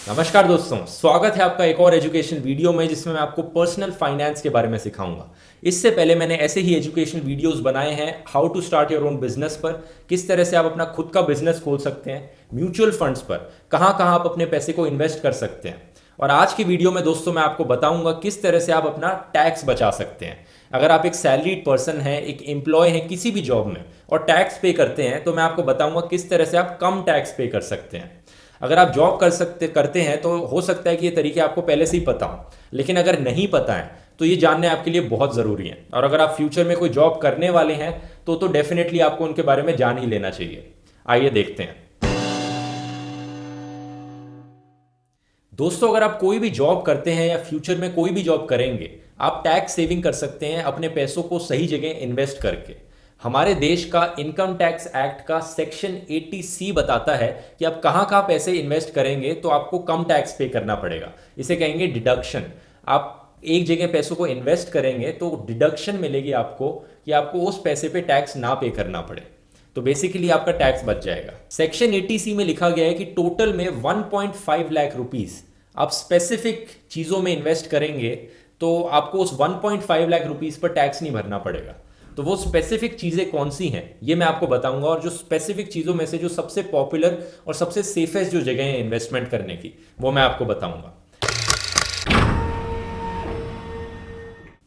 नमस्कार दोस्तों, स्वागत है आपका एक और एजुकेशन वीडियो में जिसमें मैं आपको पर्सनल फाइनेंस के बारे में सिखाऊंगा। इससे पहले मैंने ऐसे ही एजुकेशन वीडियोस बनाए हैं how to start your own business पर, किस तरह से आप अपना खुद का बिजनेस खोल सकते हैं, म्यूचुअल फंड्स पर कहाँ कहाँ आप अपने पैसे को इन्वेस्ट कर सकते हैं। और आज की वीडियो में दोस्तों मैं आपको बताऊंगा किस तरह से आप अपना टैक्स बचा सकते हैं। अगर आप एक सैलरीड पर्सन हैं, एक एम्प्लॉय हैं किसी भी जॉब में और टैक्स पे करते हैं, तो मैं आपको बताऊंगा किस तरह से आप कम टैक्स पे कर सकते हैं। अगर आप जॉब करते हैं तो हो सकता है कि ये तरीके आपको पहले से ही पता हो, लेकिन अगर नहीं पता है तो ये जानने आपके लिए बहुत ज़रूरी है। और अगर आप फ्यूचर में कोई जॉब करने वाले हैं तो डेफिनेटली आपको उनके बारे में जान ही लेना चाहिए। आइए देखते हैं दोस्तों, अगर आप कोई भी जॉब करते हैं या फ्यूचर में कोई भी जॉब करेंगे, आप टैक्स सेविंग कर सकते हैं अपने पैसों को सही जगह इन्वेस्ट करके। हमारे देश का इनकम टैक्स एक्ट का सेक्शन 80C बताता है कि आप कहाँ कहाँ पैसे इन्वेस्ट करेंगे तो आपको कम टैक्स पे करना पड़ेगा। इसे कहेंगे डिडक्शन। आप एक जगह पैसों को इन्वेस्ट करेंगे तो डिडक्शन मिलेगी आपको कि आपको उस पैसे पे टैक्स ना पे करना पड़े, तो बेसिकली आपका टैक्स बच जाएगा। सेक्शन 80C में लिखा गया है कि टोटल में 1.5 लाख रुपीस आप स्पेसिफिक चीज़ों में इन्वेस्ट करेंगे तो आपको उस 1.5 लाख रुपीस पर टैक्स नहीं भरना पड़ेगा। तो वो स्पेसिफिक चीज़ें कौन सी हैं ये मैं आपको बताऊंगा, और जो स्पेसिफिक चीज़ों में से जो सबसे पॉपुलर और सबसे सेफेस्ट जो जगह है इन्वेस्टमेंट करने की, वो मैं आपको बताऊंगा।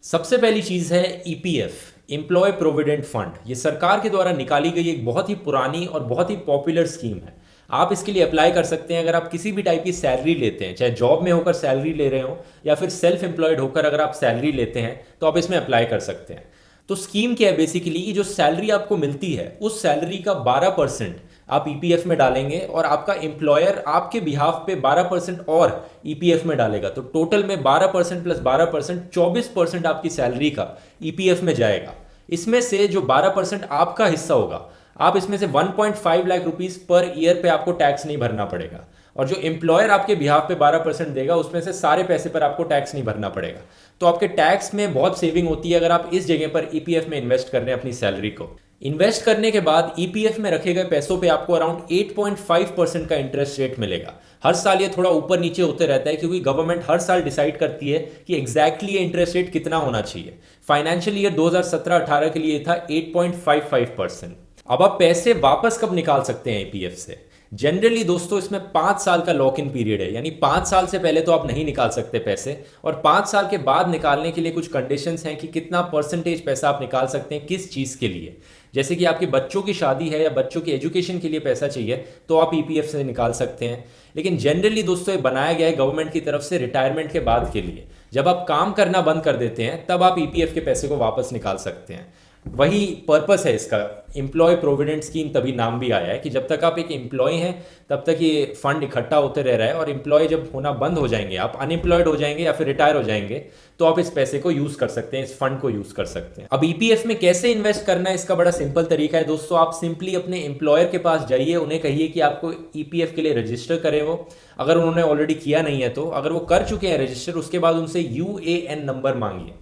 सबसे पहली चीज़ है ईपीएफ, एम्प्लॉय प्रोविडेंट फंड। ये सरकार के द्वारा निकाली गई एक बहुत ही पुरानी और बहुत ही पॉपुलर स्कीम है। आप इसके लिए अप्लाई कर सकते हैं अगर आप किसी भी टाइप की सैलरी लेते हैं, चाहे जॉब में होकर सैलरी ले रहे हो या फिर सेल्फ एम्प्लॉयड होकर अगर आप सैलरी लेते हैं तो आप इसमें अप्लाई कर सकते हैं। तो स्कीम क्या है, बेसिकली जो सैलरी आपको मिलती है उस सैलरी का 12% आप ईपीएफ में डालेंगे और आपका एम्प्लॉयर आपके बिहाफ पे 12% और ईपीएफ में डालेगा। तो टोटल में 12% प्लस 12% 24% आपकी सैलरी का ईपीएफ में जाएगा। इसमें से जो 12% आपका हिस्सा होगा, आप इसमें से 1.5 लाख रुपीस पर ईयर पे आपको टैक्स नहीं भरना पड़ेगा, और जो एम्प्लॉयर आपके बिहाफ पे 12% देगा उसमें से सारे पैसे पर आपको टैक्स नहीं भरना पड़ेगा। तो आपके टैक्स में बहुत सेविंग होती है अगर आप इस जगह पर ईपीएफ में इन्वेस्ट कर रहे हैं अपनी सैलरी को। इन्वेस्ट करने के बाद ईपीएफ में रखे गए पैसों पे आपको अराउंड 8.5% का इंटरेस्ट रेट मिलेगा। हर साल ये थोड़ा ऊपर नीचे होते रहता है क्योंकि गवर्नमेंट हर साल डिसाइड करती है कि एग्जैक्टली ये इंटरेस्ट रेट कितना होना चाहिए। फाइनेंशियल ईयर 2017-18 के लिए था 8.55%। अब आप पैसे वापस कब निकाल सकते हैं ईपीएफ से? जनरली दोस्तों इसमें 5 साल का लॉक इन पीरियड है, यानी 5 साल से पहले तो आप नहीं निकाल सकते पैसे, और 5 साल के बाद निकालने के लिए कुछ कंडीशंस हैं कि कितना परसेंटेज पैसा आप निकाल सकते हैं किस चीज़ के लिए। जैसे कि आपके बच्चों की शादी है या बच्चों की एजुकेशन के लिए पैसा चाहिए तो आप ईपीएफ से निकाल सकते हैं। लेकिन जनरली दोस्तों ये बनाया गया है गवर्नमेंट की तरफ से रिटायरमेंट के बाद के लिए। जब आप काम करना बंद कर देते हैं तब आप ईपीएफ के पैसे को वापस निकाल सकते हैं। वही पर्पस है इसका। एम्प्लॉय प्रोविडेंट स्कीम तभी नाम भी आया है कि जब तक आप एक एम्प्लॉय हैं तब तक ये फंड इकट्ठा होते रह रहा है, और एम्प्लॉय जब होना बंद हो जाएंगे, आप अनएम्प्लॉयड हो जाएंगे या फिर रिटायर हो जाएंगे, तो आप इस पैसे को यूज कर सकते हैं, इस फंड को यूज कर सकते हैं। अब ईपीएफ में कैसे इन्वेस्ट करना है इसका बड़ा सिंपल तरीका है दोस्तों। आप सिंपली अपने एम्प्लॉयर के पास जाइए, उन्हें कहिए कि आपको ईपीएफ के लिए रजिस्टर करें वो, अगर उन्होंने ऑलरेडी किया नहीं है तो। अगर वो कर चुके हैं रजिस्टर, उसके बाद उनसे यूएएन नंबर मांगिए।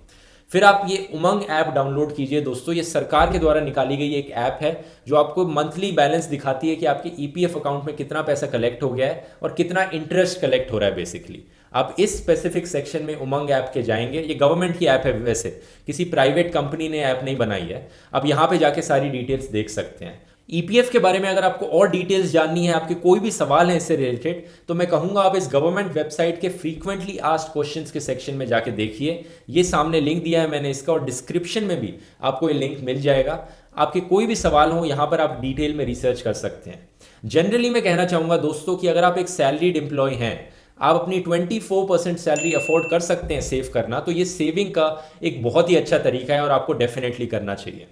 फिर आप ये उमंग ऐप डाउनलोड कीजिए दोस्तों। ये सरकार के द्वारा निकाली गई एक ऐप है जो आपको मंथली बैलेंस दिखाती है कि आपके ईपीएफ अकाउंट में कितना पैसा कलेक्ट हो गया है और कितना इंटरेस्ट कलेक्ट हो रहा है। बेसिकली आप इस स्पेसिफिक सेक्शन में उमंग ऐप के जाएंगे। ये गवर्नमेंट की ऐप है, वैसे किसी प्राइवेट कंपनी ने ऐप नहीं बनाई है। आप यहाँ पे जाके सारी डिटेल्स देख सकते हैं। ईपीएफ के बारे में अगर आपको और डिटेल्स जाननी है, आपके कोई भी सवाल है इससे रिलेटेड, तो मैं कहूंगा आप इस गवर्नमेंट वेबसाइट के फ्रीक्वेंटली आस्क्ड क्वेश्चंस के सेक्शन में जाके देखिए। ये सामने लिंक दिया है मैंने इसका, और डिस्क्रिप्शन में भी आपको ये लिंक मिल जाएगा। आपके कोई भी सवाल हो यहाँ पर आप डिटेल में रिसर्च कर सकते हैं। जनरली मैं कहना चाहूंगा दोस्तों कि अगर आप एक सैलरीड एम्प्लॉय हैं, आप अपनी 24% सैलरी अफोर्ड कर सकते हैं सेव करना, तो ये सेविंग का एक बहुत ही अच्छा तरीका है और आपको डेफिनेटली करना चाहिए।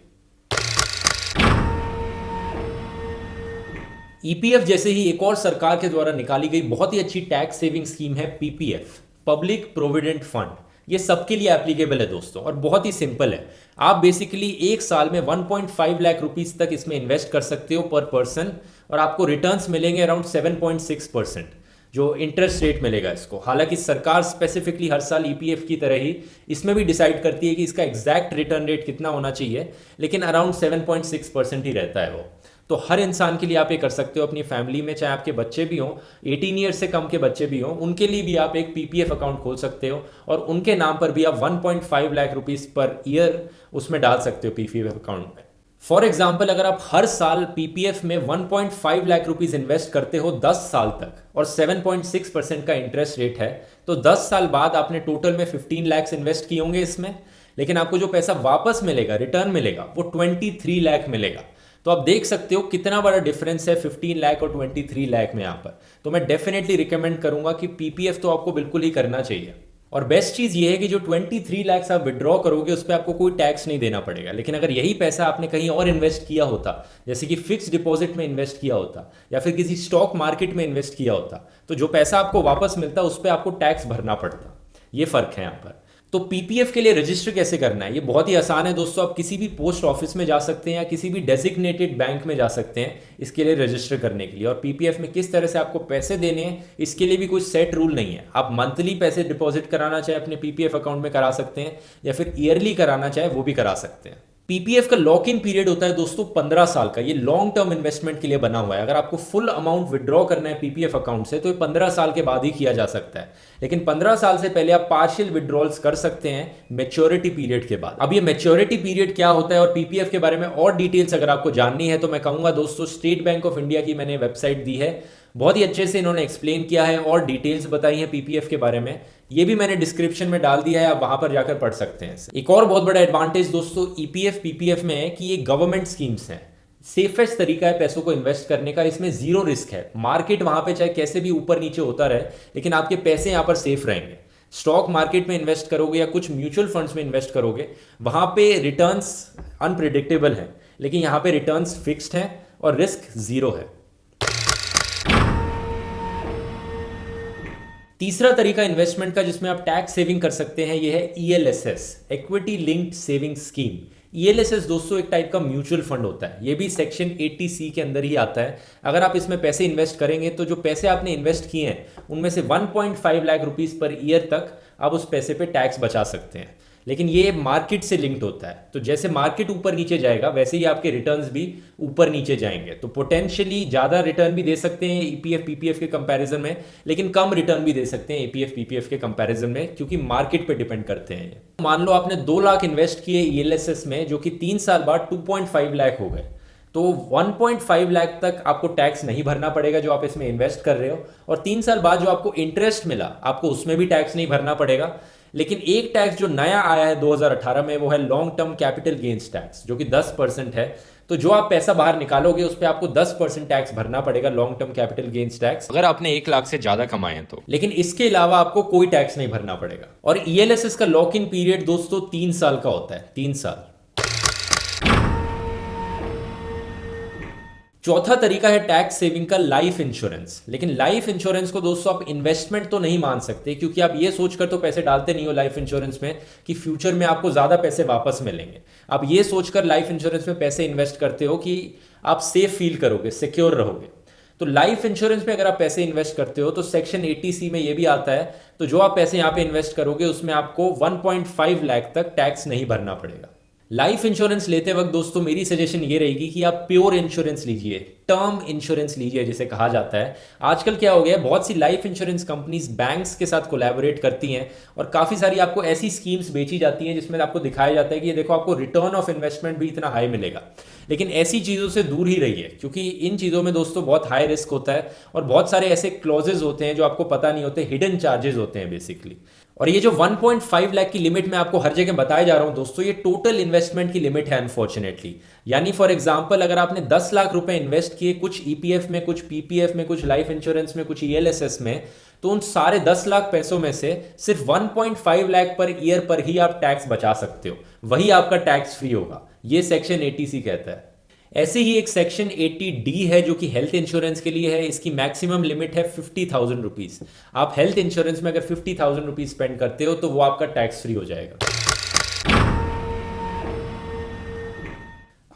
ईपीएफ जैसे ही एक और सरकार के द्वारा निकाली गई बहुत ही अच्छी टैक्स सेविंग स्कीम है पीपीएफ, पब्लिक प्रोविडेंट फंड। ये सबके लिए एप्लीकेबल है दोस्तों और बहुत ही सिंपल है। आप बेसिकली एक साल में 1.5 लाख रुपीस तक इसमें इन्वेस्ट कर सकते हो पर पर्सन, और आपको रिटर्न्स मिलेंगे अराउंड 7.6% जो इंटरेस्ट रेट मिलेगा इसको। हालांकि सरकार स्पेसिफिकली हर साल ईपीएफ की तरह ही इसमें भी डिसाइड करती है कि इसका एग्जैक्ट रिटर्न रेट कितना होना चाहिए, लेकिन अराउंड 7.6% ही रहता है वो। तो हर इंसान के लिए आप ये कर सकते हो। अपनी फैमिली में चाहे आपके बच्चे भी हों, 18 ईयर्स से कम के बच्चे भी हों, उनके लिए भी आप एक पीपीएफ अकाउंट खोल सकते हो और उनके नाम पर भी आप 1.5 लाख रुपीस पर ईयर उसमें डाल सकते हो पीपीएफ अकाउंट में। फॉर एग्जाम्पल, अगर आप हर साल पीपीएफ में 1.5 लाख रुपीस इन्वेस्ट करते हो 10 साल तक और 7.6% का इंटरेस्ट रेट है, तो 10 साल बाद आपने टोटल में 15 लाख इन्वेस्ट किए होंगे इसमें, लेकिन आपको जो पैसा वापस मिलेगा, रिटर्न मिलेगा, वो 23 लाख मिलेगा। तो आप देख सकते हो कितना बड़ा डिफरेंस है 15 लाख और 23 लाख में यहाँ पर। तो मैं डेफिनेटली रिकमेंड करूंगा कि पीपीएफ तो आपको बिल्कुल ही करना चाहिए। और बेस्ट चीज ये है कि जो 23 लाख आप विड्रॉ करोगे उस पर आपको कोई टैक्स नहीं देना पड़ेगा। लेकिन अगर यही पैसा आपने कहीं और इन्वेस्ट किया होता, जैसे कि फिक्स डिपॉजिट में इन्वेस्ट किया होता या फिर किसी स्टॉक मार्केट में इन्वेस्ट किया होता, तो जो पैसा आपको वापस मिलता उस पर आपको टैक्स भरना पड़ता। ये फर्क है यहाँ पर। तो पीपीएफ के लिए रजिस्टर कैसे करना है, ये बहुत ही आसान है दोस्तों। आप किसी भी पोस्ट ऑफिस में जा सकते हैं या किसी भी डेजिग्नेटेड बैंक में जा सकते हैं इसके लिए रजिस्टर करने के लिए। और पीपीएफ में किस तरह से आपको पैसे देने हैं इसके लिए भी कोई सेट रूल नहीं है। आप मंथली पैसे डिपॉजिट कराना चाहे अपने पीपीएफ अकाउंट में करा सकते हैं या फिर ईयरली कराना चाहे वो भी करा सकते हैं। पीपीएफ का लॉक इन पीरियड होता है दोस्तों 15 साल का। ये लॉन्ग टर्म इन्वेस्टमेंट के लिए बना हुआ है। अगर आपको फुल अमाउंट विड्रॉ करना है पीपीएफ अकाउंट से तो ये 15 साल के बाद ही किया जा सकता है। लेकिन 15 साल से पहले आप पार्शियल विड्रॉल्स कर सकते हैं मैच्योरिटी पीरियड के बाद। अब ये मैच्योरिटी पीरियड क्या होता है और पीपीएफ के बारे में और डिटेल्स अगर आपको जाननी है तो मैं कहूंगा दोस्तों, स्टेट बैंक ऑफ इंडिया की मैंने वेबसाइट दी है, बहुत ही अच्छे से इन्होंने एक्सप्लेन किया है और डिटेल्स बताई हैं पीपीएफ के बारे में। ये भी मैंने डिस्क्रिप्शन में डाल दिया है, आप वहां पर जाकर पढ़ सकते हैं। एक और बहुत बड़ा एडवांटेज दोस्तों ईपीएफ पीपीएफ में है कि ये गवर्नमेंट स्कीम्स हैं। सेफेस्ट तरीका है पैसों को इन्वेस्ट करने का। इसमें जीरो रिस्क है। मार्केट वहां पे चाहे कैसे भी ऊपर नीचे होता रहे, लेकिन आपके पैसे यहां पर सेफ रहेंगे। स्टॉक मार्केट में इन्वेस्ट करोगे या कुछ म्यूचुअल फंड्स में इन्वेस्ट करोगे, वहां पे रिटर्न्स अनप्रिडिक्टेबल है, लेकिन यहां पे रिटर्न्स फिक्स्ड हैं और रिस्क जीरो है। तीसरा तरीका इन्वेस्टमेंट का जिसमें आप टैक्स सेविंग कर सकते हैं, यह है ELSS, equity linked saving scheme. ELSS दोस्तों एक टाइप का म्यूचुअल फंड होता है। ये भी सेक्शन 80C के अंदर ही आता है। अगर आप इसमें पैसे इन्वेस्ट करेंगे तो जो पैसे आपने इन्वेस्ट किए हैं उनमें से 1.5 लाख रुपीस पर ईयर तक आप उस पैसे पे टैक्स बचा सकते हैं। लेकिन ये मार्केट से लिंक्ड होता है, तो जैसे मार्केट ऊपर नीचे जाएगा वैसे ही आपके रिटर्न्स भी ऊपर नीचे जाएंगे। तो पोटेंशियली ज़्यादा रिटर्न भी दे सकते हैं ईपीएफ पीपीएफ के कंपैरिजन में, लेकिन कम रिटर्न भी दे सकते हैं ईपीएफ पीपीएफ के कंपैरिजन में, क्योंकि मार्केट पे डिपेंड करते हैं। मान लो आपने 2 लाख इन्वेस्ट किए ईएलएसएस में, जो कि 3 साल बाद 2.5 लाख हो गए, तो 1.5 लाख तक आपको टैक्स नहीं भरना पड़ेगा जो आप इसमें इन्वेस्ट कर रहे हो। और 3 साल बाद जो आपको इंटरेस्ट मिला आपको उसमें भी टैक्स नहीं भरना पड़ेगा। लेकिन एक टैक्स जो नया आया है 2018 में, वो है long term capital gains tax, जो कि 10% है। तो जो आप पैसा बाहर निकालोगे उस पर आपको 10% टैक्स भरना पड़ेगा, long term capital gains tax, अगर आपने 1 लाख से ज्यादा कमाए हैं तो। लेकिन इसके अलावा आपको कोई टैक्स नहीं भरना पड़ेगा। और ईएलएसएस का लॉक इन पीरियड दोस्तों 3 साल का होता है, 3 साल। चौथा तरीका है टैक्स सेविंग का लाइफ इंश्योरेंस। लेकिन लाइफ इंश्योरेंस को दोस्तों आप इन्वेस्टमेंट तो नहीं मान सकते, क्योंकि आप ये सोचकर तो पैसे डालते नहीं हो लाइफ इंश्योरेंस में कि फ्यूचर में आपको ज्यादा पैसे वापस मिलेंगे। आप ये सोचकर लाइफ इंश्योरेंस में पैसे इन्वेस्ट करते हो कि आप सेफ फील करोगे, सिक्योर रहोगे। तो लाइफ इंश्योरेंस में अगर आप पैसे इन्वेस्ट करते हो तो सेक्शन 80C में ये भी आता है, तो जो आप पैसे यहाँ पे इन्वेस्ट करोगे उसमें आपको 1.5 लाख तक टैक्स नहीं भरना पड़ेगा। लाइफ इंश्योरेंस लेते वक्त दोस्तों मेरी सजेशन ये रहेगी कि आप प्योर इंश्योरेंस लीजिए, टर्म इंश्योरेंस लीजिए जिसे कहा जाता है। आजकल क्या हो गया है, बहुत सी लाइफ इंश्योरेंस कंपनीज बैंक्स के साथ कोलैबोरेट करती हैं और काफ़ी सारी आपको ऐसी स्कीम्स बेची जाती हैं जिसमें आपको दिखाया जाता है कि ये देखो आपको रिटर्न ऑफ इन्वेस्टमेंट भी इतना हाई मिलेगा। लेकिन ऐसी चीज़ों से दूर ही रहिए, क्योंकि इन चीज़ों में दोस्तों बहुत हाई रिस्क होता है और बहुत सारे ऐसे क्लॉजेज होते हैं जो आपको पता नहीं होते, हिडन चार्जेस होते हैं बेसिकली। और ये जो 1.5 लाख की लिमिट मैं आपको हर जगह बताया जा रहा हूं दोस्तों, ये टोटल इन्वेस्टमेंट की लिमिट है अनफॉर्चुनेटली। यानी फॉर एग्जांपल अगर आपने 10 लाख रुपए इन्वेस्ट किए कुछ ईपीएफ में, कुछ पीपीएफ में, कुछ लाइफ इंश्योरेंस में, कुछ ईएलएसएस में, तो उन सारे 10 लाख पैसों में से सिर्फ 1.5 लाख पर ईयर पर ही आप टैक्स बचा सकते हो, वही आपका टैक्स फ्री होगा। ये सेक्शन 80C कहता है। ऐसे ही एक सेक्शन 80D है जो कि हेल्थ इंश्योरेंस के लिए है। इसकी मैक्सिमम लिमिट है 50,000 रुपीज। आप हेल्थ इंश्योरेंस में अगर 50,000 रुपीज स्पेंड करते हो तो वो आपका टैक्स फ्री हो जाएगा।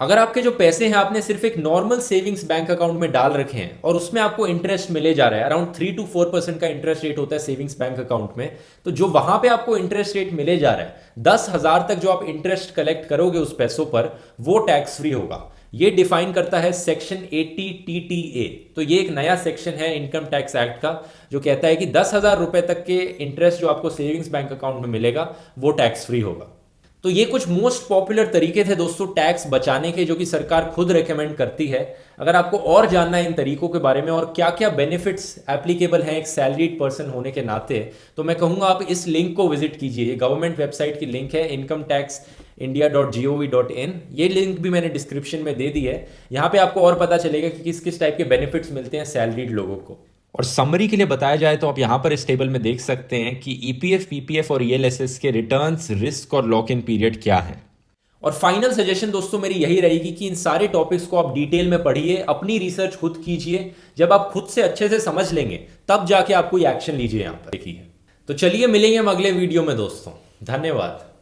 अगर आपके जो पैसे हैं आपने सिर्फ एक नॉर्मल सेविंग्स बैंक अकाउंट में डाल रखे हैं और उसमें आपको इंटरेस्ट मिले जा रहा है, अराउंड 3 to 4% का इंटरेस्ट रेट होता है सेविंग्स बैंक अकाउंट में, तो जो वहां पे आपको इंटरेस्ट रेट मिले जा रहा है 10,000 तक जो आप इंटरेस्ट कलेक्ट करोगे उस पैसों पर, वो टैक्स फ्री होगा। ये डिफाइन करता है सेक्शन 80 TTA। तो ये एक नया सेक्शन है इनकम टैक्स एक्ट का जो कहता है कि 10,000 रुपए तक के इंटरेस्ट जो आपको सेविंग्स बैंक अकाउंट में मिलेगा वो टैक्स फ्री होगा। तो ये कुछ मोस्ट पॉपुलर तरीके थे दोस्तों टैक्स बचाने के, जो कि सरकार खुद रेकमेंड करती है। अगर आपको और जानना है इन तरीकों के बारे में और क्या क्या बेनिफिट्स एप्लीकेबल हैं एक सैलरीड पर्सन होने के नाते, तो मैं कहूँगा आप इस लिंक को विजिट कीजिए। ये गवर्नमेंट वेबसाइट की लिंक है incometaxindia.gov.in। ये लिंक भी मैंने डिस्क्रिप्शन में दे दी है। यहाँ पे आपको और पता चलेगा कि किस किस टाइप के बेनिफिट्स मिलते हैं सैलरीड लोगों को। और समरी के लिए बताया जाए तो आप यहाँ पर इस टेबल में देख सकते हैं कि ईपीएफ, पीपीएफ और ईएलएसएस के रिटर्न्स, रिस्क और लॉक इन पीरियड क्या है। और फाइनल सजेशन दोस्तों मेरी यही रहेगी कि इन सारे टॉपिक्स को आप डिटेल में पढ़िए, अपनी रिसर्च खुद कीजिए। जब आप खुद से अच्छे से समझ लेंगे तब जाके आप कोई एक्शन लीजिए यहाँ पर। देखिए, तो चलिए मिलेंगे हम अगले वीडियो में दोस्तों। धन्यवाद।